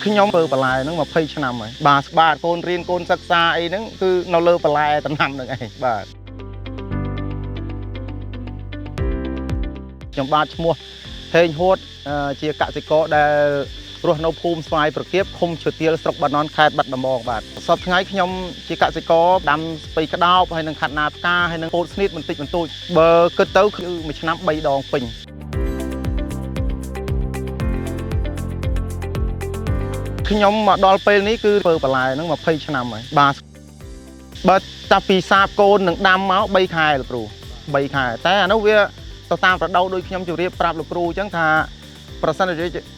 ខ្ញុំធ្វើបន្លែហ្នឹង20ឆ្នាំហើយបាទកូនរៀនកូនសិក្សាអីហ្នឹងគឺនៅលើបន្លែតំណាំហ្នឹងឯងបាទខ្ញុំបាទឈ្មោះហេងហួតជាកសិករដែលរស់នៅភូមិស្វាយប្រគៀបឃុំឈើទាលស្រុកបាណន់ខេត្តបាត់ដំបងបាទសប្តាហ៍ថ្ងៃខ្ញុំជាកសិករដាំស្ពៃក្តោបហើយនឹងខាត់ណាផ្កាហើយនឹងពោតស្នៀតបន្តិចបន្តួចបើគិតទៅគឺមួយឆ្នាំ3ដងពេញខ្ញុំមកដល់ពេលនេះគឺធ្វើបន្លែហ្នឹង20ឆ្នាំហើយបាទបើតាពីសាបកូននឹងដាំមក3ខែលោកគ្រូ3ខែតែអានោះវាទៅតាមរដូវដូចខ្ញុំជម្រាបប្រាប់លោកគ្រូអញ្ចឹងថាប្រសិន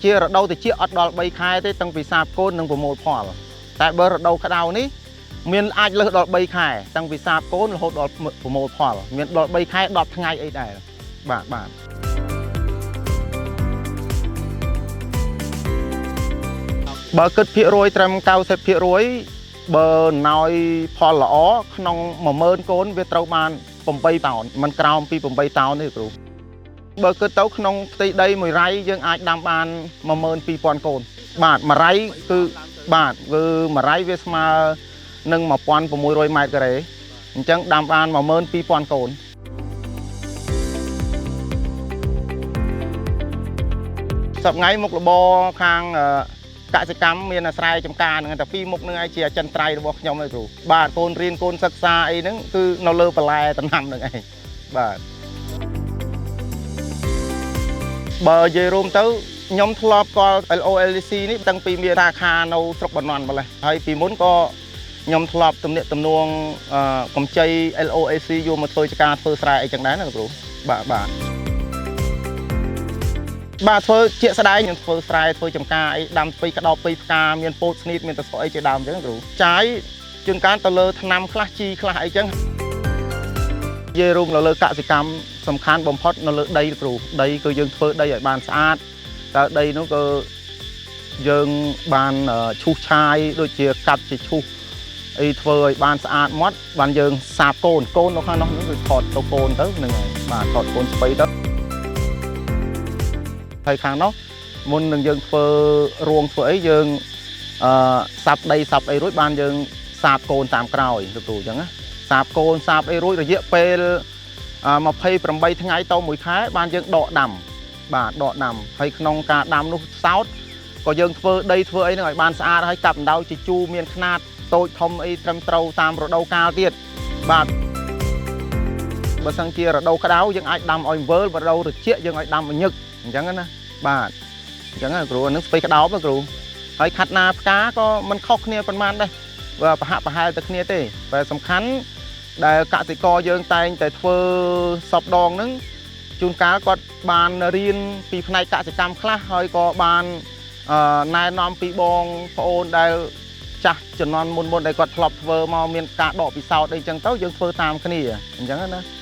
ជារដូវត្រជាក់អត់ដល់3ខែទេតាំងពីសាបកូននឹងប្រមូលផលតែបើរដូវក្តៅនេះមានអាចលើសដល់3ខែតាំងពីសាបកូនរហូតដល់ប្រមូលផលមានដល់3ខែ10ថ្ងៃអីដែរបាទបើគិតភាគរយត្រឹម90%បើណោយផលល្អក្នុង10000កូនវាត្រូវបាន8តោនមិនក្រោមពី8តោនទេគ្រូបើគិតទៅក្នុងផ្ទៃដី1រៃយើងអាចដាំបាន12000កូនបាទ1រៃគឺបាទគឺ1រៃវាស្មើនឹង1600ម៉ែត្រការ៉េអញ្ចឹងដាំបាន12000កូនសប្តាហ៍ថ្ងៃមុខរបរខាងកសិកម្មមានអាស្រ័យចំការហ្នឹងតែពីរមុខហ្នឹងឯងជាអចិន្ត្រៃយ៍របស់ខ្ញុំឯងគ្រូបាទកូនរៀនកូនសិក្សាអីហ្នឹងគឺនៅលើបន្លែតំណាំហ្នឹងឯងបាទបើនិយាយរួមទៅខ្ញុំធ្លាប់ស្គាល់ LOLC នេះតាំងពីមានសាខានៅស្រុកបាណន់ម្លេះហើយពីមុនក៏ខ្ញុំធ្លាប់ទំនាក់ទំនងកម្ចី LOLC យកមកធ្វើការធ្វើស្រែអីចឹងដែរណាគ្រូបាទធ្វើជាក់ស្ដែងខ្ញុំធ្វើស្រែធ្វើចំការអីដាំស្ពៃក្តោប2ផ្កាមានពោតស្នៀតមានតស្វអីជាដើមអញ្ចឹងគ្រូចាយជួនកាលទៅលើថ្នាំខ្លះជីខ្លះអីចឹងនិយាយរួមនៅលើកសិកម្មសំខាន់បំផុតនៅលើដីគ្រូដីគឺយើងធ្វើដីឲ្យបានស្អាតតើដីនោះក៏យើងបានឈូសឆាយដូចជាកាប់ជាឈូសអីធ្វើឲ្យបានស្អាតមាត់បានយើងសាបកូននៅខាងនោះគឺថតទៅកូនទៅហ្នឹងហើយបាទថតកូនស្ពៃទៅហើយខាងនោះមុននឹងយើងធ្វើរួងធ្វើអីយើងសាប់ដីសាប់អីរួចបានយើងសាបកូនតាមក្រោយលោកគ្រូអញ្ចឹងណាសាបកូនសាបអីរួចរយៈពេល28ថ្ងៃទៅ1ខែបានយើងដកដាំបាទដកដាំហើយក្នុងការដាំនោះសោតក៏យើងធ្វើដីធ្វើអីហ្នឹងឲ្យបានស្អាតហើយកាប់អណ្ដោជាជូរមានຂ្នាតតូចធំអីត្រឹមត្រូវតាមរដូវកាលទៀតបាទបើសិនជារដូវក្តៅយើងអាចដាំឲ្យវើលរដូវត្រជាក់យើងឲ្យដាំឲ្យញឹកអញ្ចឹងណាបាទអញ្ចឹងគ្រូអានឹងស្ពៃក្តោបគ្រូហើយខាត់ណាផ្កាក៏មិនខុសគ្នាប៉ុន្មានដែរបើប្រហាក់ប្រហែលទៅគ្នាទេតែសំខាន់ដែលកសិករយើងតែងតែធ្វើសពដងហ្នឹងជួនកាលគាត់បានរៀនពីផ្នែកកសិកម្មខ្លះហើយក៏បានណែនាំពីបងប្អូនដែលចាស់ជំនាន់មុនដែលគាត់ធ្លាប់ធ្វើមកមានការដកពិសោធន៍អីចឹងទៅយើងធ្វើតាមគ្នាអញ្ចឹងណា